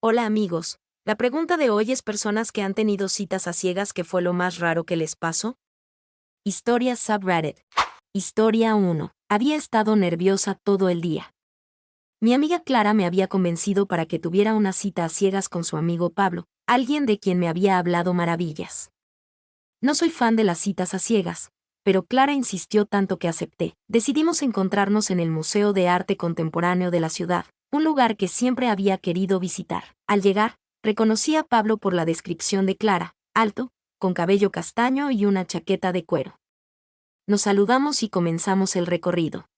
Hola amigos, la pregunta de hoy es personas que han tenido citas a ciegas, ¿qué fue lo más raro que les pasó? Historias subreddit. Historia 1. Había estado nerviosa todo el día. Mi amiga Clara me había convencido para que tuviera una cita a ciegas con su amigo Pablo, alguien de quien me había hablado maravillas. No soy fan de las citas a ciegas, pero Clara insistió tanto que acepté. Decidimos encontrarnos en el Museo de Arte Contemporáneo de la ciudad, un lugar que siempre había querido visitar. Al llegar, reconocí a Pablo por la descripción de Clara: alto, con cabello castaño y una chaqueta de cuero. Nos saludamos y comenzamos el recorrido.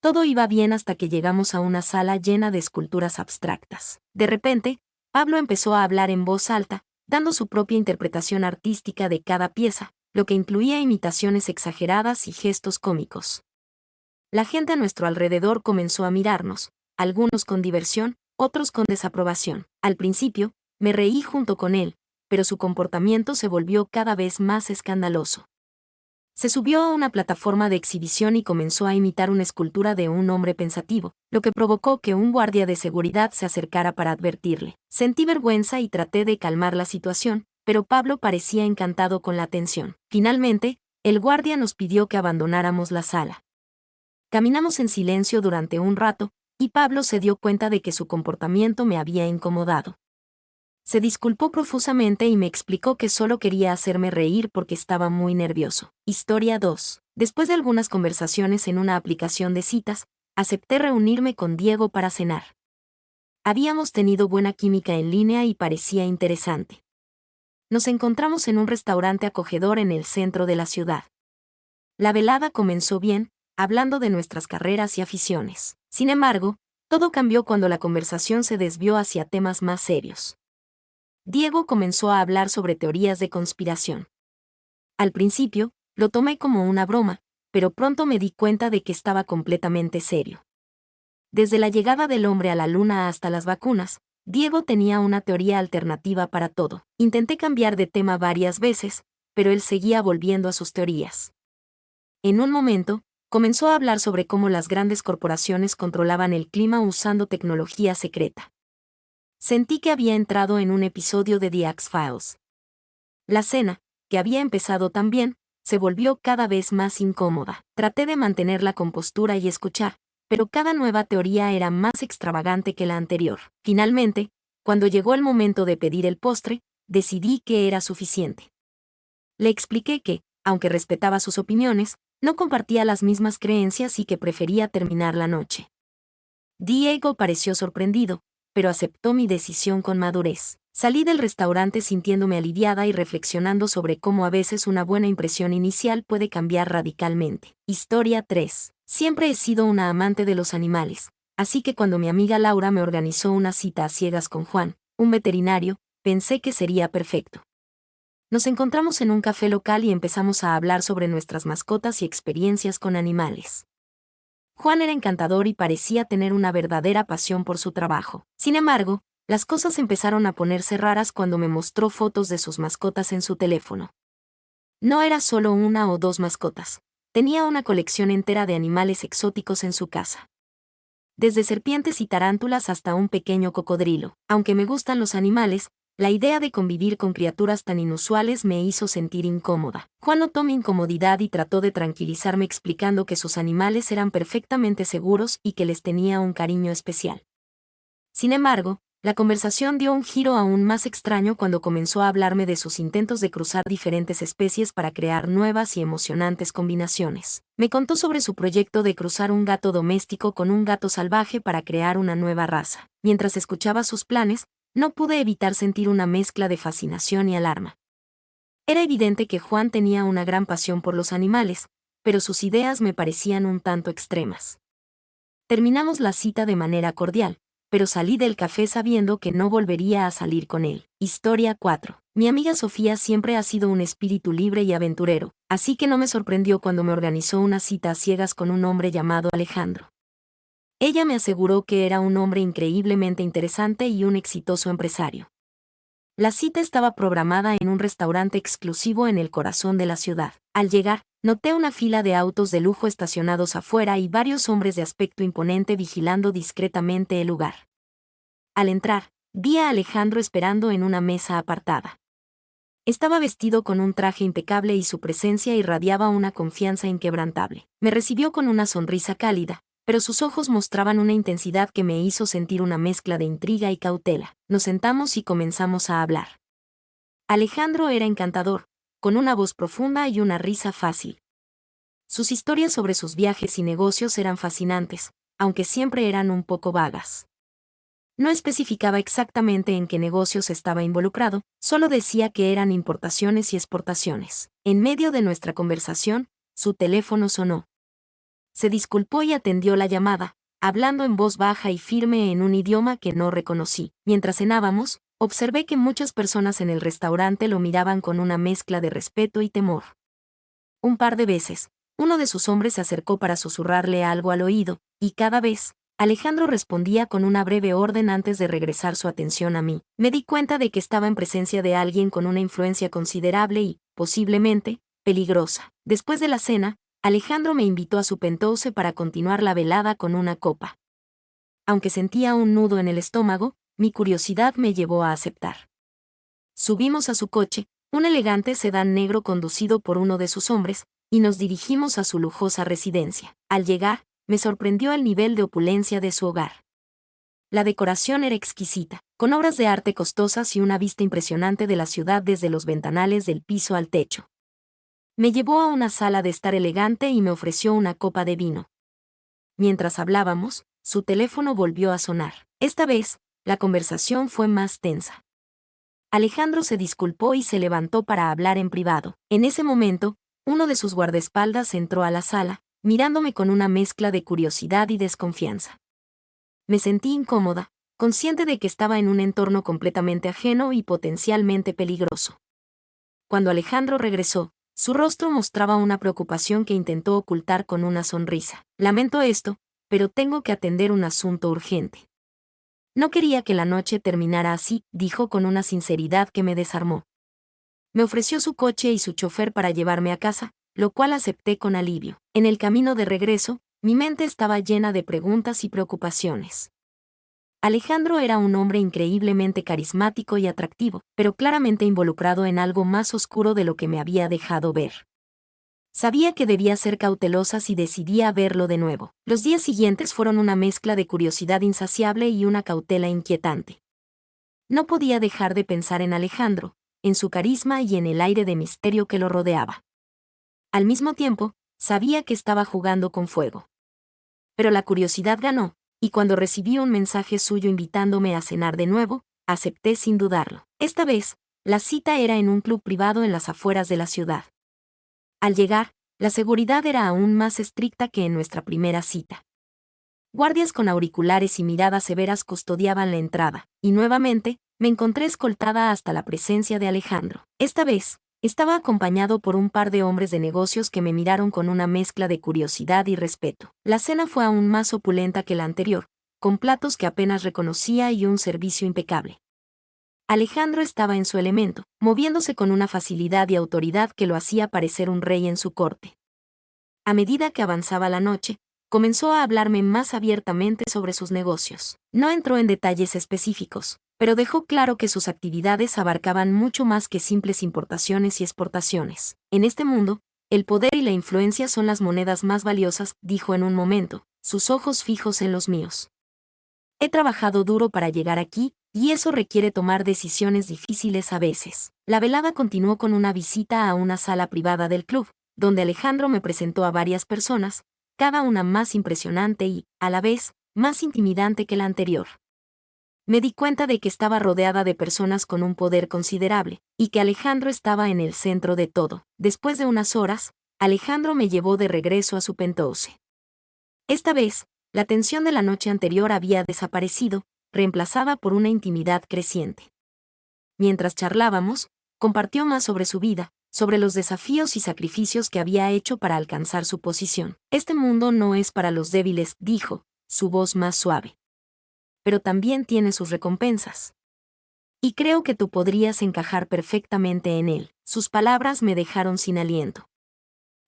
Todo iba bien hasta que llegamos a una sala llena de esculturas abstractas. De repente, Pablo empezó a hablar en voz alta, dando su propia interpretación artística de cada pieza, lo que incluía imitaciones exageradas y gestos cómicos. La gente a nuestro alrededor comenzó a mirarnos, algunos con diversión, otros con desaprobación. Al principio, me reí junto con él, pero su comportamiento se volvió cada vez más escandaloso. Se subió a una plataforma de exhibición y comenzó a imitar una escultura de un hombre pensativo, lo que provocó que un guardia de seguridad se acercara para advertirle. Sentí vergüenza y traté de calmar la situación, pero Pablo parecía encantado con la atención. Finalmente, el guardia nos pidió que abandonáramos la sala. Caminamos en silencio durante un rato, y Pablo se dio cuenta de que su comportamiento me había incomodado. Se disculpó profusamente y me explicó que solo quería hacerme reír porque estaba muy nervioso. Historia 2. Después de algunas conversaciones en una aplicación de citas, acepté reunirme con Diego para cenar. Habíamos tenido buena química en línea y parecía interesante. Nos encontramos en un restaurante acogedor en el centro de la ciudad. La velada comenzó bien, hablando de nuestras carreras y aficiones. Sin embargo, todo cambió cuando la conversación se desvió hacia temas más serios. Diego comenzó a hablar sobre teorías de conspiración. Al principio, lo tomé como una broma, pero pronto me di cuenta de que estaba completamente serio. Desde la llegada del hombre a la luna hasta las vacunas, Diego tenía una teoría alternativa para todo. Intenté cambiar de tema varias veces, pero él seguía volviendo a sus teorías. En un momento, comenzó a hablar sobre cómo las grandes corporaciones controlaban el clima usando tecnología secreta. Sentí que había entrado en un episodio de The X-Files. La cena, que había empezado tan bien, se volvió cada vez más incómoda. Traté de mantener la compostura y escuchar, pero cada nueva teoría era más extravagante que la anterior. Finalmente, cuando llegó el momento de pedir el postre, decidí que era suficiente. Le expliqué que, aunque respetaba sus opiniones, no compartía las mismas creencias y que prefería terminar la noche. Diego pareció sorprendido, pero aceptó mi decisión con madurez. Salí del restaurante sintiéndome aliviada y reflexionando sobre cómo a veces una buena impresión inicial puede cambiar radicalmente. Historia 3. Siempre he sido una amante de los animales, así que cuando mi amiga Laura me organizó una cita a ciegas con Juan, un veterinario, pensé que sería perfecto. Nos encontramos en un café local y empezamos a hablar sobre nuestras mascotas y experiencias con animales. Juan era encantador y parecía tener una verdadera pasión por su trabajo. Sin embargo, las cosas empezaron a ponerse raras cuando me mostró fotos de sus mascotas en su teléfono. No era solo una o dos mascotas, tenía una colección entera de animales exóticos en su casa. Desde serpientes y tarántulas hasta un pequeño cocodrilo. Aunque me gustan los animales, la idea de convivir con criaturas tan inusuales me hizo sentir incómoda. Juan notó mi incomodidad y trató de tranquilizarme explicando que sus animales eran perfectamente seguros y que les tenía un cariño especial. Sin embargo, la conversación dio un giro aún más extraño cuando comenzó a hablarme de sus intentos de cruzar diferentes especies para crear nuevas y emocionantes combinaciones. Me contó sobre su proyecto de cruzar un gato doméstico con un gato salvaje para crear una nueva raza. Mientras escuchaba sus planes, no pude evitar sentir una mezcla de fascinación y alarma. Era evidente que Juan tenía una gran pasión por los animales, pero sus ideas me parecían un tanto extremas. Terminamos la cita de manera cordial, pero salí del café sabiendo que no volvería a salir con él. Historia 4. Mi amiga Sofía siempre ha sido un espíritu libre y aventurero, así que no me sorprendió cuando me organizó una cita a ciegas con un hombre llamado Alejandro. Ella me aseguró que era un hombre increíblemente interesante y un exitoso empresario. La cita estaba programada en un restaurante exclusivo en el corazón de la ciudad. Al llegar, noté una fila de autos de lujo estacionados afuera y varios hombres de aspecto imponente vigilando discretamente el lugar. Al entrar, Vi a Alejandro esperando en una mesa apartada. Estaba vestido con un traje impecable y su presencia irradiaba una confianza inquebrantable. Me recibió con una sonrisa cálida, pero sus ojos mostraban una intensidad que me hizo sentir una mezcla de intriga y cautela. Nos sentamos y comenzamos a hablar. Alejandro era encantador, con una voz profunda y una risa fácil. Sus historias sobre sus viajes y negocios eran fascinantes, aunque siempre eran un poco vagas. No especificaba exactamente en qué negocios estaba involucrado, solo decía que eran importaciones y exportaciones. En medio de nuestra conversación, su teléfono sonó. Se disculpó y atendió la llamada, hablando en voz baja y firme en un idioma que no reconocí. Mientras cenábamos, observé que muchas personas en el restaurante lo miraban con una mezcla de respeto y temor. Un par de veces, uno de sus hombres se acercó para susurrarle algo al oído, y cada vez, Alejandro respondía con una breve orden antes de regresar su atención a mí. Me di cuenta de que estaba en presencia de alguien con una influencia considerable y, posiblemente, peligrosa. Después de la cena, Alejandro me invitó a su penthouse para continuar la velada con una copa. Aunque sentía un nudo en el estómago, mi curiosidad me llevó a aceptar. Subimos a su coche, un elegante sedán negro conducido por uno de sus hombres, y nos dirigimos a su lujosa residencia. Al llegar, me sorprendió el nivel de opulencia de su hogar. La decoración era exquisita, con obras de arte costosas y una vista impresionante de la ciudad desde los ventanales del piso al techo. Me llevó a una sala de estar elegante y me ofreció una copa de vino. Mientras hablábamos, su teléfono volvió a sonar. Esta vez, la conversación fue más tensa. Alejandro se disculpó y se levantó para hablar en privado. En ese momento, uno de sus guardaespaldas entró a la sala, mirándome con una mezcla de curiosidad y desconfianza. Me sentí incómoda, consciente de que estaba en un entorno completamente ajeno y potencialmente peligroso. Cuando Alejandro regresó, su rostro mostraba una preocupación que intentó ocultar con una sonrisa. Lamento esto, pero tengo que atender un asunto urgente. No quería que la noche terminara así, dijo con una sinceridad que me desarmó. Me ofreció su coche y su chofer para llevarme a casa, lo cual acepté con alivio. En el camino de regreso, mi mente estaba llena de preguntas y preocupaciones. Alejandro era un hombre increíblemente carismático y atractivo, pero claramente involucrado en algo más oscuro de lo que me había dejado ver. Sabía que debía ser cautelosa si decidía verlo de nuevo. Los días siguientes fueron una mezcla de curiosidad insaciable y una cautela inquietante. No podía dejar de pensar en Alejandro, en su carisma y en el aire de misterio que lo rodeaba. Al mismo tiempo, sabía que estaba jugando con fuego. Pero la curiosidad ganó, y cuando recibí un mensaje suyo invitándome a cenar de nuevo, acepté sin dudarlo. Esta vez, la cita era en un club privado en las afueras de la ciudad. Al llegar, la seguridad era aún más estricta que en nuestra primera cita. Guardias con auriculares y miradas severas custodiaban la entrada, y nuevamente, me encontré escoltada hasta la presencia de Alejandro. Esta vez, estaba acompañado por un par de hombres de negocios que me miraron con una mezcla de curiosidad y respeto. La cena fue aún más opulenta que la anterior, con platos que apenas reconocía y un servicio impecable. Alejandro estaba en su elemento, moviéndose con una facilidad y autoridad que lo hacía parecer un rey en su corte. A medida que avanzaba la noche, comenzó a hablarme más abiertamente sobre sus negocios. No entró en detalles específicos, pero dejó claro que sus actividades abarcaban mucho más que simples importaciones y exportaciones. En este mundo, el poder y la influencia son las monedas más valiosas, dijo en un momento, sus ojos fijos en los míos. He trabajado duro para llegar aquí, y eso requiere tomar decisiones difíciles a veces. La velada continuó con una visita a una sala privada del club, donde Alejandro me presentó a varias personas, cada una más impresionante y, a la vez, más intimidante que la anterior. Me di cuenta de que estaba rodeada de personas con un poder considerable, y que Alejandro estaba en el centro de todo. Después de unas horas, Alejandro me llevó de regreso a su penthouse. Esta vez, la tensión de la noche anterior había desaparecido, reemplazada por una intimidad creciente. Mientras charlábamos, compartió más sobre su vida, sobre los desafíos y sacrificios que había hecho para alcanzar su posición. Este mundo no es para los débiles, dijo, su voz más suave. Pero también tiene sus recompensas. Y creo que tú podrías encajar perfectamente en él. Sus palabras me dejaron sin aliento.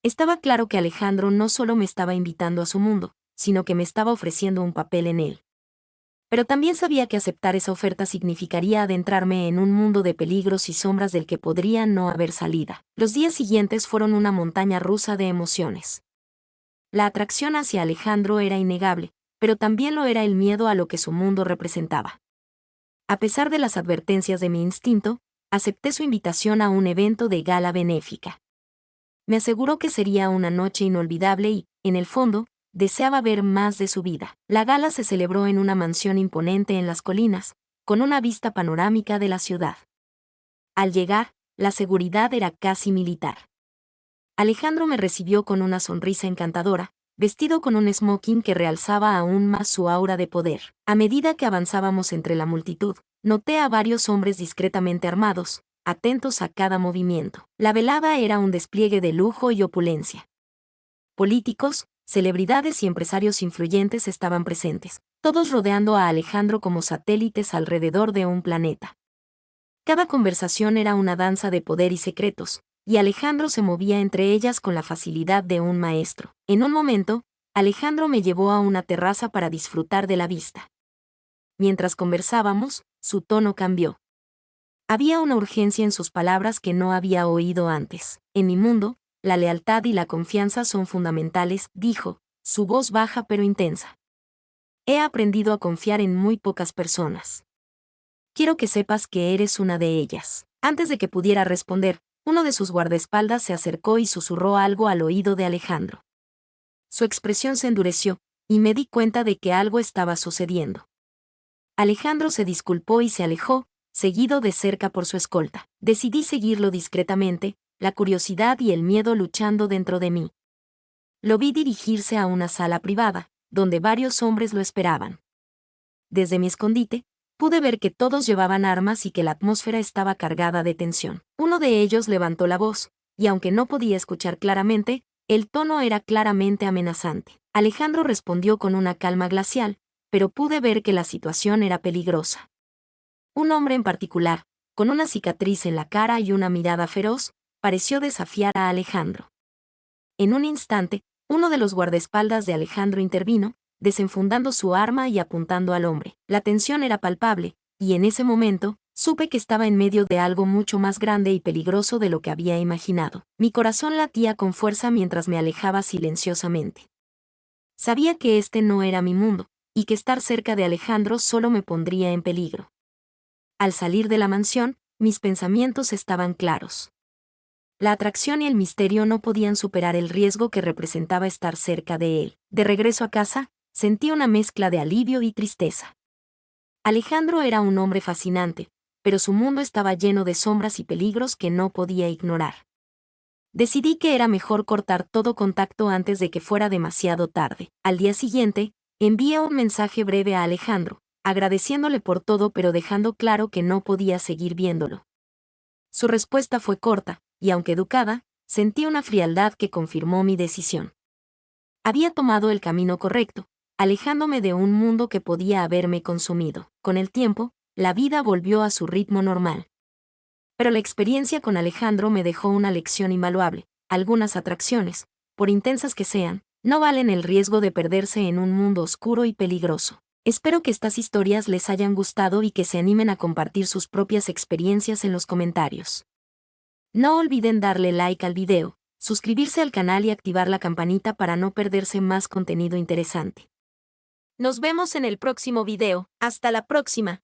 Estaba claro que Alejandro no solo me estaba invitando a su mundo, sino que me estaba ofreciendo un papel en él. Pero también sabía que aceptar esa oferta significaría adentrarme en un mundo de peligros y sombras del que podría no haber salida. Los días siguientes fueron una montaña rusa de emociones. La atracción hacia Alejandro era innegable, pero también lo era el miedo a lo que su mundo representaba. A pesar de las advertencias de mi instinto, acepté su invitación a un evento de gala benéfica. Me aseguró que sería una noche inolvidable y, en el fondo, deseaba ver más de su vida. La gala se celebró en una mansión imponente en las colinas, con una vista panorámica de la ciudad. Al llegar, la seguridad era casi militar. Alejandro me recibió con una sonrisa encantadora, vestido con un smoking que realzaba aún más su aura de poder. A medida que avanzábamos entre la multitud, noté a varios hombres discretamente armados, atentos a cada movimiento. La velada era un despliegue de lujo y opulencia. Políticos, celebridades y empresarios influyentes estaban presentes, todos rodeando a Alejandro como satélites alrededor de un planeta. Cada conversación era una danza de poder y secretos, y Alejandro se movía entre ellas con la facilidad de un maestro. En un momento, Alejandro me llevó a una terraza para disfrutar de la vista. Mientras conversábamos, su tono cambió. Había una urgencia en sus palabras que no había oído antes. En mi mundo, la lealtad y la confianza son fundamentales, dijo, su voz baja pero intensa. He aprendido a confiar en muy pocas personas. Quiero que sepas que eres una de ellas. Antes de que pudiera responder, uno de sus guardaespaldas se acercó y susurró algo al oído de Alejandro. Su expresión se endureció, y me di cuenta de que algo estaba sucediendo. Alejandro se disculpó y se alejó, seguido de cerca por su escolta. Decidí seguirlo discretamente, la curiosidad y el miedo luchando dentro de mí. Lo vi dirigirse a una sala privada, donde varios hombres lo esperaban. Desde mi escondite, pude ver que todos llevaban armas y que la atmósfera estaba cargada de tensión. Uno de ellos levantó la voz, y aunque no podía escuchar claramente, el tono era claramente amenazante. Alejandro respondió con una calma glacial, pero pude ver que la situación era peligrosa. Un hombre en particular, con una cicatriz en la cara y una mirada feroz, pareció desafiar a Alejandro. En un instante, uno de los guardaespaldas de Alejandro intervino, desenfundando su arma y apuntando al hombre. La tensión era palpable, y en ese momento, supe que estaba en medio de algo mucho más grande y peligroso de lo que había imaginado. Mi corazón latía con fuerza mientras me alejaba silenciosamente. Sabía que este no era mi mundo, y que estar cerca de Alejandro solo me pondría en peligro. Al salir de la mansión, mis pensamientos estaban claros. La atracción y el misterio no podían superar el riesgo que representaba estar cerca de él. De regreso a casa, sentí una mezcla de alivio y tristeza. Alejandro era un hombre fascinante, pero su mundo estaba lleno de sombras y peligros que no podía ignorar. Decidí que era mejor cortar todo contacto antes de que fuera demasiado tarde. Al día siguiente, envié un mensaje breve a Alejandro, agradeciéndole por todo pero dejando claro que no podía seguir viéndolo. Su respuesta fue corta, y aunque educada, sentí una frialdad que confirmó mi decisión. Había tomado el camino correcto, alejándome de un mundo que podía haberme consumido. Con el tiempo, la vida volvió a su ritmo normal. Pero la experiencia con Alejandro me dejó una lección invaluable. Algunas atracciones, por intensas que sean, no valen el riesgo de perderse en un mundo oscuro y peligroso. Espero que estas historias les hayan gustado y que se animen a compartir sus propias experiencias en los comentarios. No olviden darle like al video, suscribirse al canal y activar la campanita para no perderse más contenido interesante. Nos vemos en el próximo video. Hasta la próxima.